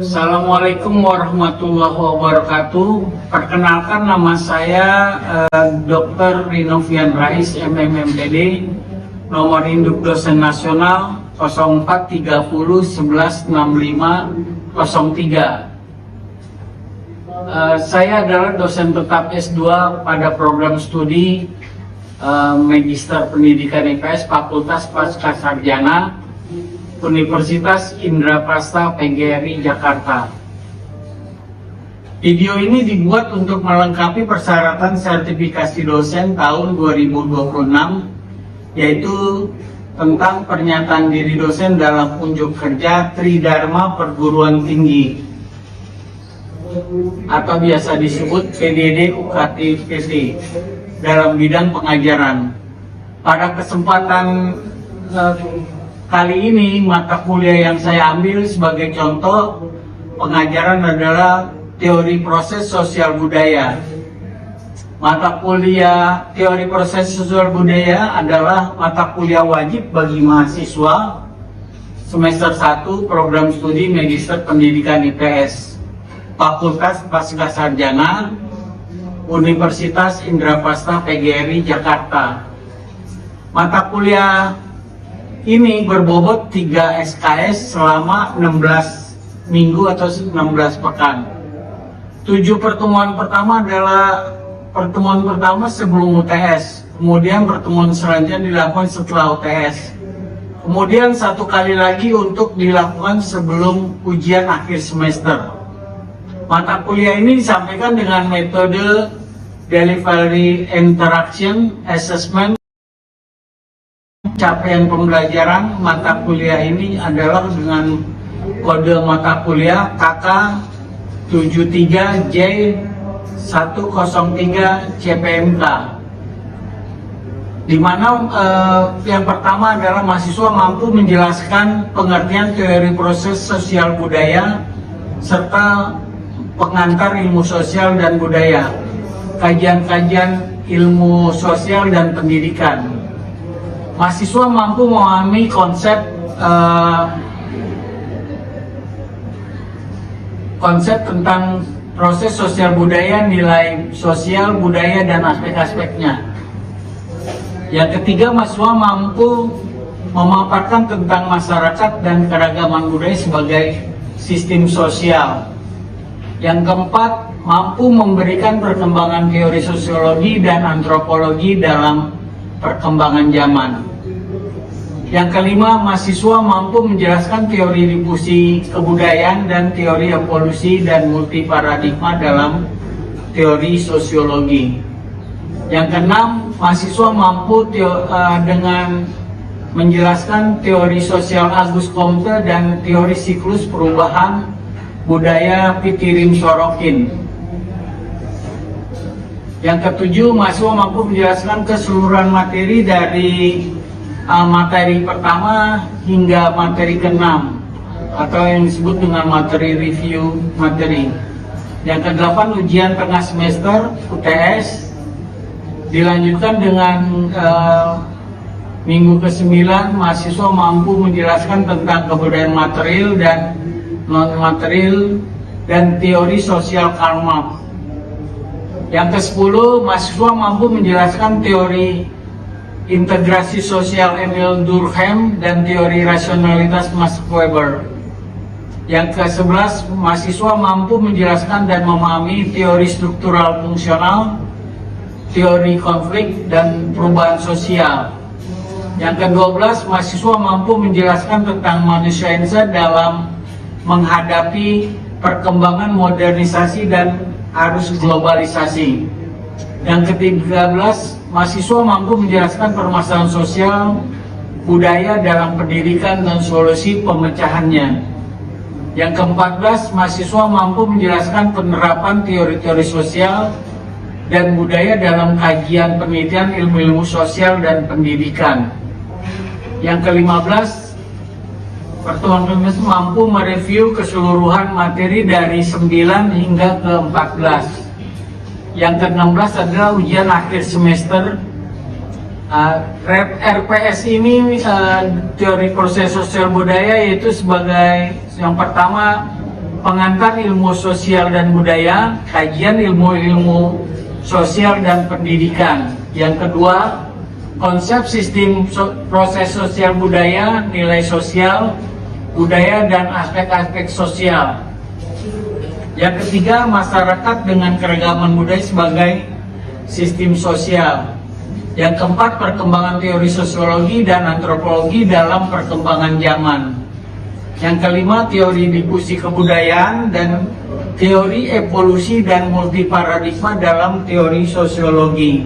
Assalamualaikum warahmatullahi wabarakatuh. Perkenalkan, nama saya Dr. Rinovian Rais, MMMPD, nomor induk dosen nasional 0430116503. Saya adalah dosen tetap S2 pada program studi Magister Pendidikan IPS Fakultas Pascasarjana Universitas Indraprasta PGRI Jakarta. Video ini dibuat untuk melengkapi persyaratan sertifikasi dosen tahun 2026, yaitu tentang pernyataan diri dosen dalam unjuk kerja Tridharma Perguruan Tinggi atau biasa disebut PDD UKT-PT dalam bidang pengajaran. Pada kesempatan kali ini, mata kuliah yang saya ambil sebagai contoh pengajaran adalah teori proses sosial budaya. Mata kuliah teori proses sosial budaya adalah mata kuliah wajib bagi mahasiswa semester 1 program studi Magister Pendidikan IPS Fakultas Pascasarjana Universitas Indraprasta PGRI Jakarta. Mata kuliah ini berbobot 3 SKS selama 16 minggu atau 16 pekan. 7 pertemuan pertama adalah pertemuan pertama sebelum UTS, kemudian pertemuan selanjutnya dilakukan setelah UTS, kemudian 1 kali lagi untuk dilakukan sebelum ujian akhir semester. Mata kuliah ini disampaikan dengan metode Delivery Interaction Assessment. Capaian pembelajaran mata kuliah ini adalah dengan kode mata kuliah KK73J103 CPMK, di mana yang pertama adalah mahasiswa mampu menjelaskan pengertian teori proses sosial budaya serta pengantar ilmu sosial dan budaya, kajian-kajian ilmu sosial dan pendidikan. Mahasiswa mampu memahami konsep tentang proses sosial budaya, nilai sosial budaya dan aspek-aspeknya. Yang ketiga, mahasiswa mampu memaparkan tentang masyarakat dan keragaman budaya sebagai sistem sosial. Yang keempat, mampu memberikan perkembangan teori sosiologi dan antropologi dalam perkembangan zaman. Yang kelima, mahasiswa mampu menjelaskan teori difusi kebudayaan dan teori evolusi dan multiparadigma dalam teori sosiologi. Yang keenam, mahasiswa mampu dengan menjelaskan teori sosial Agus Comte dan teori siklus perubahan budaya Pitirim Sorokin. Yang ketujuh, mahasiswa mampu menjelaskan keseluruhan materi dari materi pertama hingga materi ke-6 atau yang disebut dengan materi review materi. Yang ke-8, ujian tengah semester UTS dilanjutkan dengan minggu ke-9, mahasiswa mampu menjelaskan tentang kebudayaan material dan non-material dan teori sosial Karl Marx. Yang ke-10, mahasiswa mampu menjelaskan teori integrasi sosial Emil Durkheim dan teori rasionalitas Max Weber. Yang ke-11, mahasiswa mampu menjelaskan dan memahami teori struktural fungsional, teori konflik dan perubahan sosial. Yang ke-12, mahasiswa mampu menjelaskan tentang manusia Indonesia dalam menghadapi perkembangan modernisasi dan arus globalisasi. Yang ke-13, mahasiswa mampu menjelaskan permasalahan sosial budaya dalam pendidikan dan solusi pemecahannya. Yang ke-14, mahasiswa mampu menjelaskan penerapan teori-teori sosial dan budaya dalam kajian penelitian ilmu-ilmu sosial dan pendidikan. Yang ke-15, pertemuan mampu mereview keseluruhan materi dari 9 hingga ke-14. Yang ke-16 adalah ujian akhir semester. RPS ini teori proses sosial budaya, yaitu sebagai yang pertama pengantar ilmu sosial dan budaya, kajian ilmu-ilmu sosial dan pendidikan. Yang kedua, konsep sistem proses sosial budaya, nilai sosial, budaya dan aspek-aspek sosial. Yang ketiga, masyarakat dengan keragaman budaya sebagai sistem sosial. Yang keempat, perkembangan teori sosiologi dan antropologi dalam perkembangan zaman. Yang kelima, teori diskusi kebudayaan dan teori evolusi dan multiparadigma dalam teori sosiologi.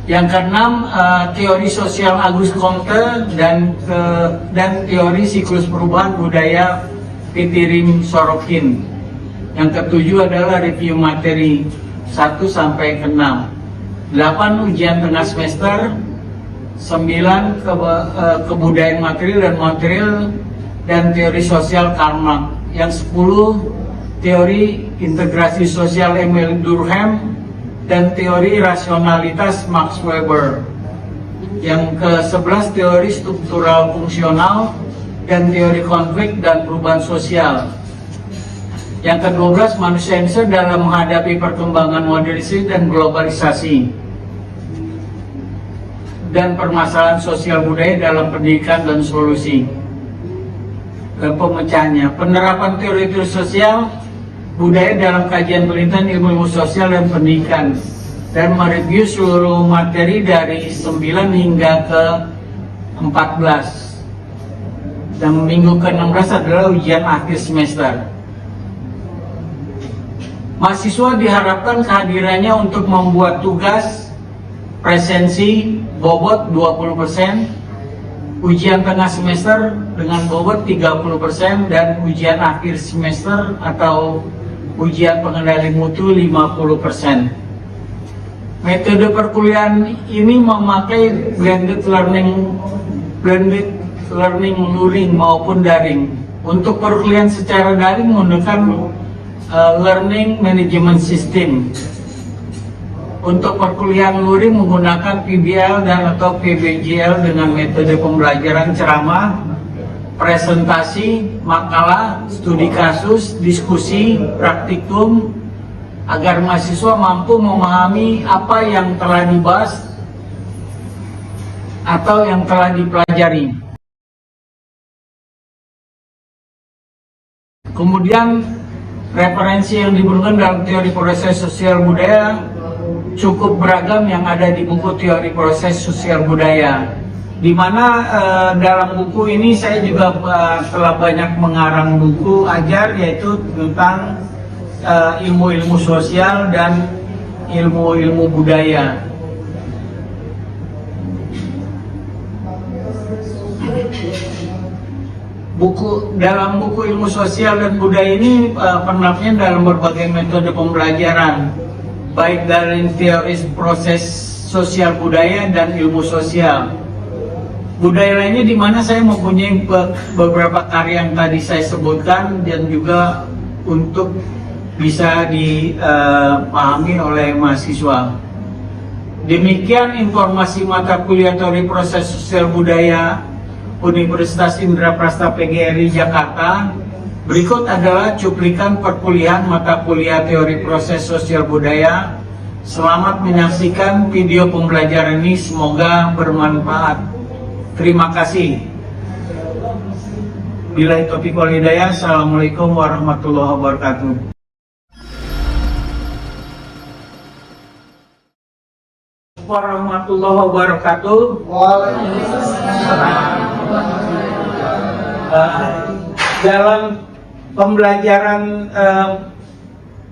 Yang keenam, teori sosial Auguste Comte dan teori siklus perubahan budaya Pitirim Sorokin. Yang ketujuh adalah review materi 1 sampai ke 6. 8 ujian tengah semester, 9 kebudayaan material dan teori sosial Karl Marx. Yang 10 teori integrasi sosial Emil Durkheim dan teori rasionalitas Max Weber. Yang ke-11 teori struktural fungsional dan teori konflik dan perubahan sosial. Yang ke-12 manusia Indonesia dalam menghadapi perkembangan modernisasi dan globalisasi dan permasalahan sosial budaya dalam pendidikan dan solusi. Pemecahannya, penerapan teori sosial budaya dalam kajian penelitian ilmu sosial dan pendidikan, dan mereview seluruh materi dari 9 hingga ke 14. Dan minggu ke-16 adalah ujian akhir semester. Mahasiswa diharapkan kehadirannya untuk membuat tugas presensi bobot 20%, ujian tengah semester dengan bobot 30%, dan ujian akhir semester atau ujian pengendali mutu 50%. Metode perkuliahan ini memakai blended learning luring maupun daring. Untuk perkuliahan secara daring menggunakan learning management system. Untuk perkuliahan luring menggunakan PBL dan atau PBGL dengan metode pembelajaran ceramah, presentasi, makalah, studi kasus, diskusi, praktikum, agar mahasiswa mampu memahami apa yang telah dibahas atau yang telah dipelajari. Kemudian referensi yang dibutuhkan dalam teori proses sosial budaya cukup beragam yang ada di buku teori proses sosial budaya, di mana dalam buku ini saya juga telah banyak mengarang buku ajar, yaitu tentang ilmu-ilmu sosial dan ilmu-ilmu budaya. Dalam buku ilmu sosial dan budaya ini penerapannya dalam berbagai metode pembelajaran, baik dari teori proses sosial budaya dan ilmu sosial. Budaya lainnya di mana saya mempunyai beberapa karya yang tadi saya sebutkan dan juga untuk bisa dipahami oleh mahasiswa. Demikian informasi mata kuliah teori proses sosial budaya Universitas Indraprasta PGRI Jakarta. Berikut adalah cuplikan perkuliahan mata kuliah teori proses sosial budaya. Selamat menyaksikan video pembelajaran ini, semoga bermanfaat. Terima kasih. Billahi taufiq wal hidayah. Assalamualaikum warahmatullahi wabarakatuh. Warahmatullahi wabarakatuh. Waalaikumsalam. Dalam pembelajaran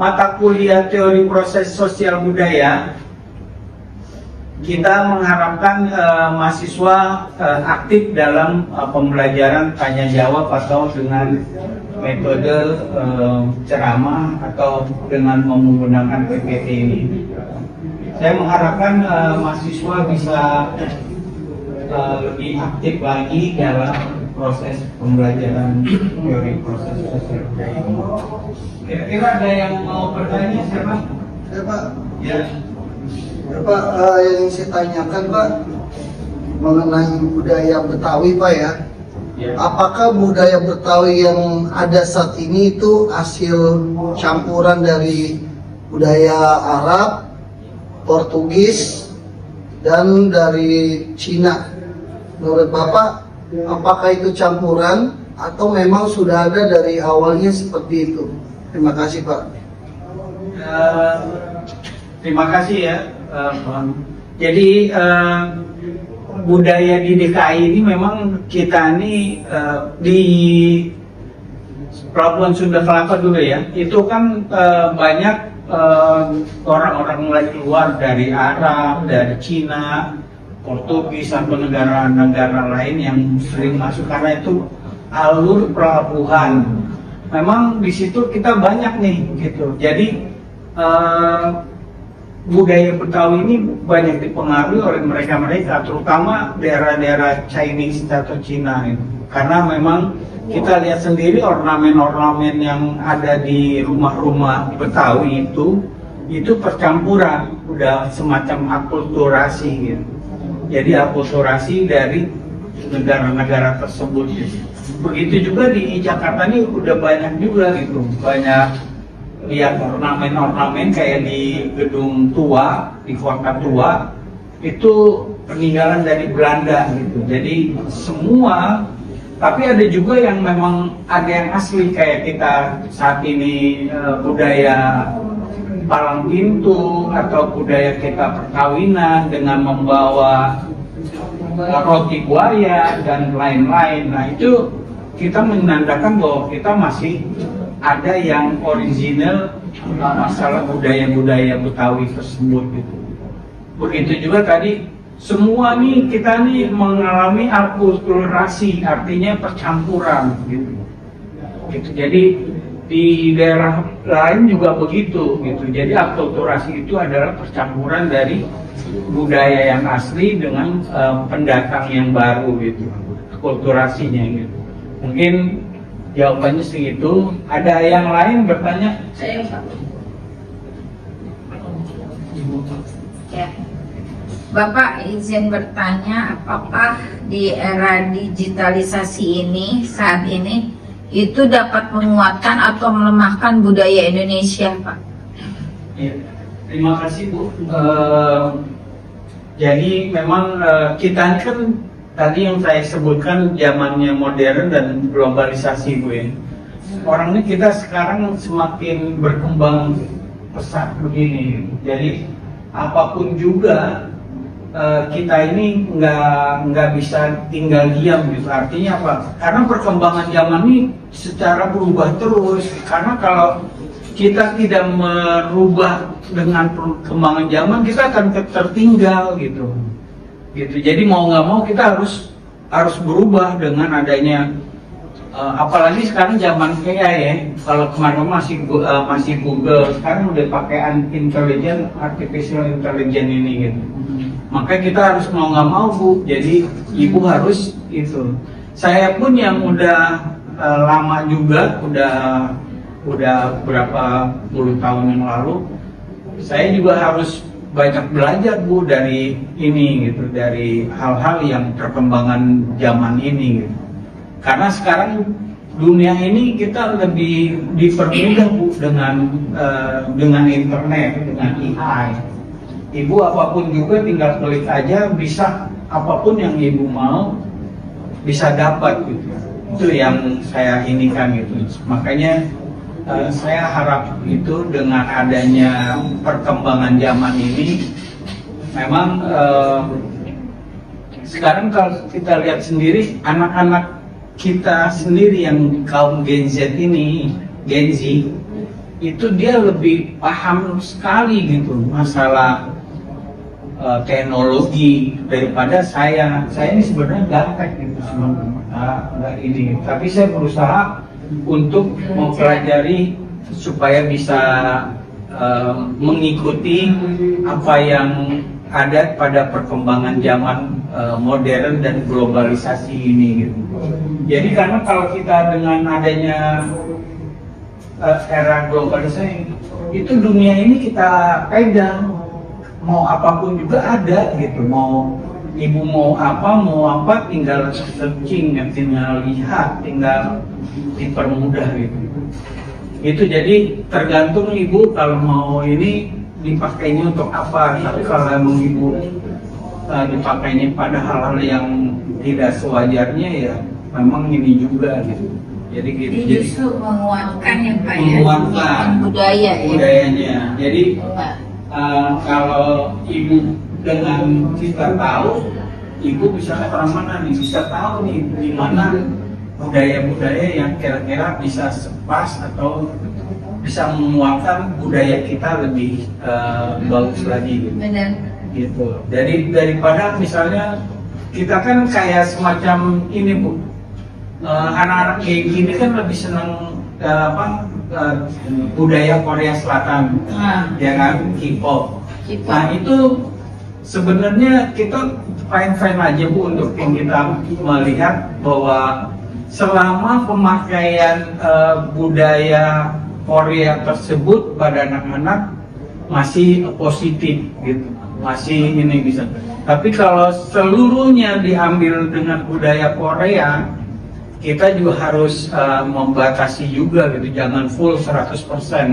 mata kuliah teori proses sosial budaya, kita mengharapkan mahasiswa aktif dalam pembelajaran tanya jawab atau dengan metode ceramah atau dengan menggunakan PPT ini. Saya mengharapkan mahasiswa bisa lebih aktif lagi dalam proses pembelajaran teori proses sosial budaya ini. Kira-kira ada yang mau bertanya, siapa? Ya Pak. Ya. Ya Pak, yang saya tanyakan Pak mengenai budaya Betawi Pak ya. Ya. apakah budaya Betawi yang ada saat ini itu hasil campuran dari budaya Arab, Portugis, dan dari Cina? Menurut Bapak, apakah itu campuran atau memang sudah ada dari awalnya seperti itu? Terima kasih, Pak. Terima kasih ya, Bang. Jadi budaya di DKI ini memang kita ini di Pelabuhan Sunda Kelapa dulu ya, itu kan banyak orang-orang mulai keluar dari Arab, dari Cina, Portugis, atau negara-negara lain yang sering masuk karena itu alur pelabuhan. Memang di situ kita banyak nih gitu. Jadi budaya Betawi ini banyak dipengaruhi oleh mereka-mereka, terutama daerah-daerah Chinese atau Cina itu. Karena memang kita lihat sendiri ornamen-ornamen yang ada di rumah-rumah Betawi itu percampuran, udah semacam akulturasi gitu. Jadi akulturasi dari negara-negara tersebut gitu. Begitu juga di Jakarta ini udah banyak juga gitu, banyak lihat ornamen-ornamen kayak di gedung tua, di kota tua, itu peninggalan dari Belanda gitu. Jadi semua, tapi ada juga yang memang ada yang asli kayak kita saat ini budaya palang pintu atau budaya kita perkawinan dengan membawa roti buaya dan lain-lain. Nah itu kita menandakan bahwa kita masih ada yang original masalah budaya-budaya Betawi tersebut gitu. Begitu juga tadi semua nih kita nih mengalami akulturasi, artinya percampuran gitu. Jadi di daerah lain juga begitu gitu. Jadi akulturasi itu adalah percampuran dari budaya yang asli dengan pendatang yang baru gitu. Akulturasinya gitu. Mungkin jawabannya segitu. Ada yang lain bertanya? Saya ya. Bapak izin bertanya, apakah di era digitalisasi ini saat ini itu dapat menguatkan atau melemahkan budaya Indonesia, Pak? Ya, terima kasih Bu. Jadi memang kita kan tadi yang saya sebutkan zamannya modern dan globalisasi Bu ya. Orangnya kita sekarang semakin berkembang pesat begini. Jadi apapun juga kita ini nggak bisa tinggal diam gitu. Artinya apa? Karena perkembangan zaman ini secara berubah terus. Karena kalau kita tidak merubah dengan perkembangan zaman, kita akan tertinggal gitu. Jadi mau nggak mau kita harus berubah dengan adanya apalagi sekarang zaman AI ya. Kalau kemarin masih Google, sekarang udah pakai artificial intelligence ini gitu. Maka kita harus mau nggak mau Bu, jadi ibu harus itu. Saya pun yang udah lama juga, udah berapa puluh tahun yang lalu, saya juga harus banyak belajar Bu dari ini gitu, dari hal-hal yang perkembangan zaman ini gitu. Karena sekarang dunia ini kita lebih dipermudah Bu dengan internet, dengan AI. Ibu apapun juga tinggal klik aja, bisa apapun yang ibu mau bisa dapat gitu. Itu yang saya inikan gitu. Makanya saya harap itu dengan adanya perkembangan zaman ini, memang sekarang kalau kita lihat sendiri anak-anak kita sendiri yang kaum Gen Z ini, Gen Z, itu dia lebih paham sekali gitu masalah teknologi daripada saya. Saya ini sebenarnya gaptek gitu nggak ini, tapi saya berusaha untuk mempelajari supaya bisa mengikuti apa yang ada pada perkembangan zaman modern dan globalisasi ini gitu. Jadi karena kalau kita dengan adanya era globalisasi itu dunia ini kita pegang, mau apapun juga ada gitu, mau ibu mau apa tinggal searching, tinggal lihat, tinggal dipermudah gitu. Itu jadi tergantung ibu kalau mau ini dipakainya untuk apa. Tapi kalau emang ibu dipakainya pada hal-hal yang tidak sewajarnya ya memang ini juga gitu. Jadi gitu. Jadi justru menguatkan ya Pak ya. Menguatkan Budaya ya. budayanya. Jadi Pak. kalau ibu dengan kita tahu, ibu bisa orang mana nih, bisa tahu nih di mana budaya-budaya yang kira-kira bisa sepas atau bisa menguatkan budaya kita lebih bagus lagi gitu. Benar. Gitu. Jadi daripada misalnya kita kan kayak semacam ini Bu, anak-anak kayak gini kan lebih senang budaya Korea Selatan, ya kan, K-pop. Nah itu sebenarnya kita fine-fine aja Bu untuk yang kita melihat bahwa selama pemakaian budaya Korea tersebut pada anak-anak masih positif gitu, masih ini bisa. Tapi kalau seluruhnya diambil dengan budaya Korea, kita juga harus membatasi juga gitu, jangan full 100%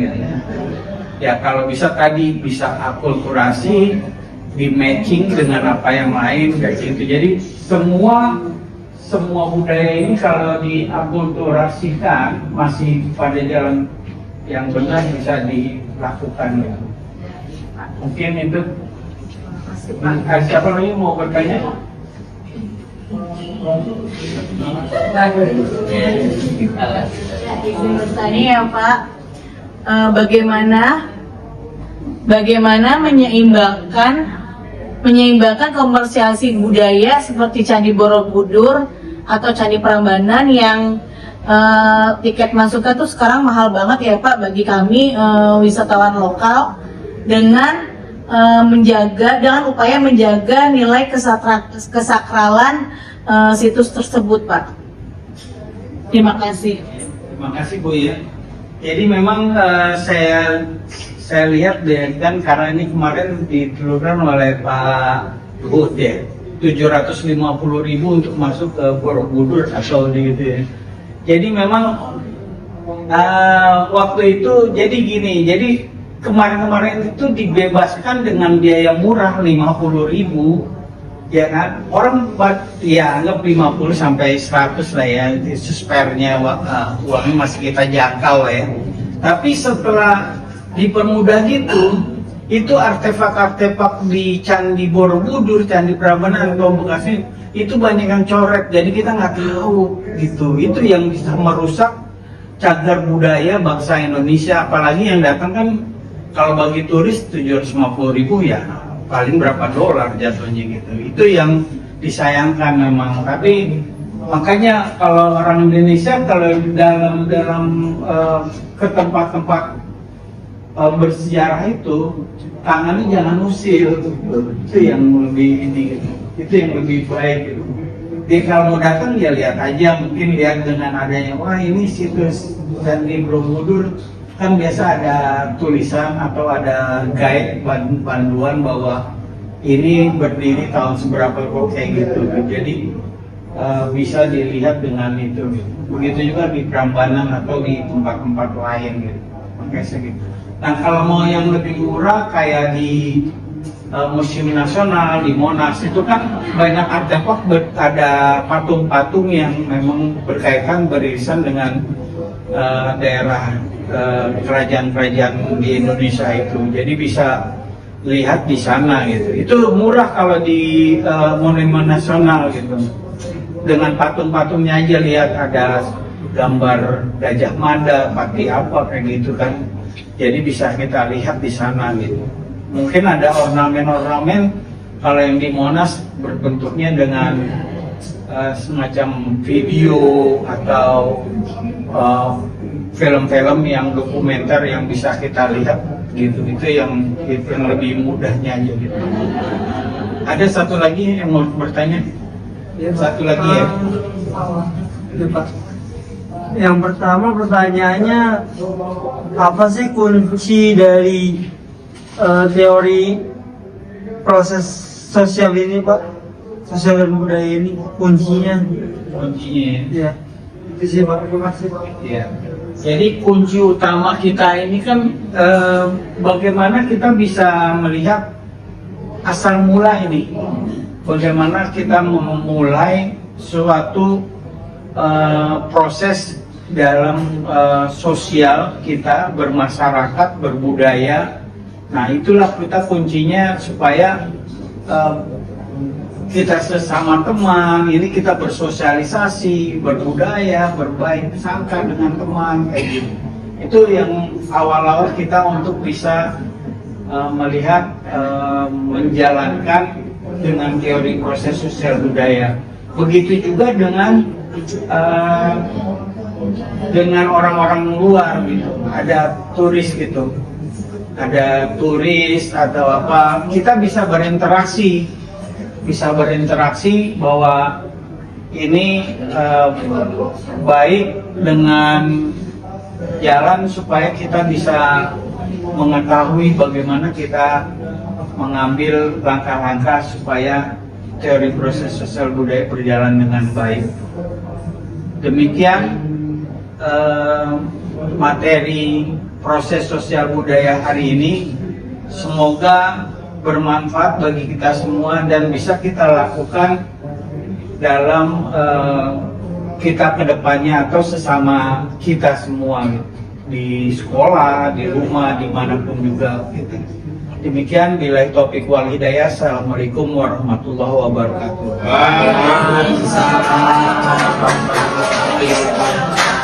gitu ya. Ya kalau bisa tadi bisa akulturasi, di matching dengan apa yang lain kayak gitu. Jadi semua budaya ini kalau diakulturasikan masih pada jalan yang benar bisa dilakukan ya. Mungkin itu. Siapa lagi mau bertanya? Izin bertanya ya Pak, bagaimana menyeimbangkan komersialisasi budaya seperti Candi Borobudur atau Candi Prambanan yang tiket masuknya tuh sekarang mahal banget ya Pak bagi kami wisatawan lokal, dengan upaya menjaga nilai kesakralan situs tersebut Pak. Terima kasih. Terima kasih Bu ya. Jadi memang saya lihat deh kan, karena ini kemarin ditelurkan oleh Pak Luhut ya, 750.000 untuk masuk ke Borobudur atau gitu ya. Jadi memang waktu itu jadi gini, jadi kemarin itu dibebaskan dengan biaya murah 50.000 ya kan, orang ya anggap 50 sampai 100 lah ya, itu spare-nya uangnya masih kita jangkau ya. Tapi setelah dipermudah gitu, itu artefak-artefak di Candi Borobudur, Candi Prambanan atau Bekasi itu banyak yang coret, jadi kita nggak tahu gitu. Itu yang bisa merusak cagar budaya bangsa Indonesia. Apalagi yang datang kan kalau bagi turis 750.000 ya paling berapa dolar jatuhnya gitu. Itu yang disayangkan memang. Tapi makanya kalau orang Indonesia kalau dalam ke tempat-tempat bersejarah itu tangannya jangan usil gitu. Itu yang lebih ini gitu. Itu yang lebih baik gitu. Jadi kalau mau datang ya lihat aja, mungkin lihat dengan adanya wah ini situs Candi Borobudur kan biasa ada tulisan atau ada guide panduan bahwa ini berdiri tahun seberapa kok kayak gitu. Jadi bisa dilihat dengan itu. Begitu juga di Prambanan atau di tempat-tempat lain gitu. Makanya segitu. Nah kalau mau yang lebih murah kayak di Museum Nasional di Monas itu kan banyak artefak, ada patung-patung yang memang berkaitan beririsan dengan daerah kerajaan-kerajaan di Indonesia itu. Jadi bisa lihat di sana gitu. Itu murah kalau di Monumen Nasional gitu. Dengan patung-patungnya aja lihat ada gambar Gajah Mada, Pati apa kayak gitu kan. Jadi bisa kita lihat di sana gitu. Mungkin ada ornamen-ornamen kalau yang di Monas berbentuknya dengan semacam video atau film-film yang dokumenter yang bisa kita lihat gitu. Itu yang lebih mudahnya aja gitu. Ada satu lagi yang mau bertanya? Satu lagi ya. Yang pertama pertanyaannya, apa sih kunci dari teori proses sosial ini Pak? sosial dan budaya ini kuncinya. Kuncinya. Ya, itu sih Pak. Terima kasih. Ya. Jadi kunci utama kita ini kan bagaimana kita bisa melihat asal mula ini, bagaimana kita memulai suatu proses dalam sosial kita, bermasyarakat, berbudaya. Nah, itulah kita kuncinya supaya kita sesama teman ini kita bersosialisasi, berbudaya, berbaik sangka dengan teman kayak gitu. Itu yang awal-awal kita untuk bisa melihat menjalankan dengan teori proses sosial budaya. Begitu juga dengan orang-orang luar gitu. Ada turis gitu. Ada turis atau apa, kita bisa berinteraksi bahwa ini baik dengan jalan supaya kita bisa mengetahui bagaimana kita mengambil langkah-langkah supaya teori proses sosial budaya berjalan dengan baik. Demikian materi proses sosial budaya hari ini, semoga bermanfaat bagi kita semua dan bisa kita lakukan dalam kita kedepannya atau sesama kita semua di sekolah, di rumah, dimanapun juga gitu. Demikian, billahi taufiq wal hidayah. Assalamualaikum warahmatullahi wabarakatuh. Waalaikumsalam warahmatullahi wabarakatuh.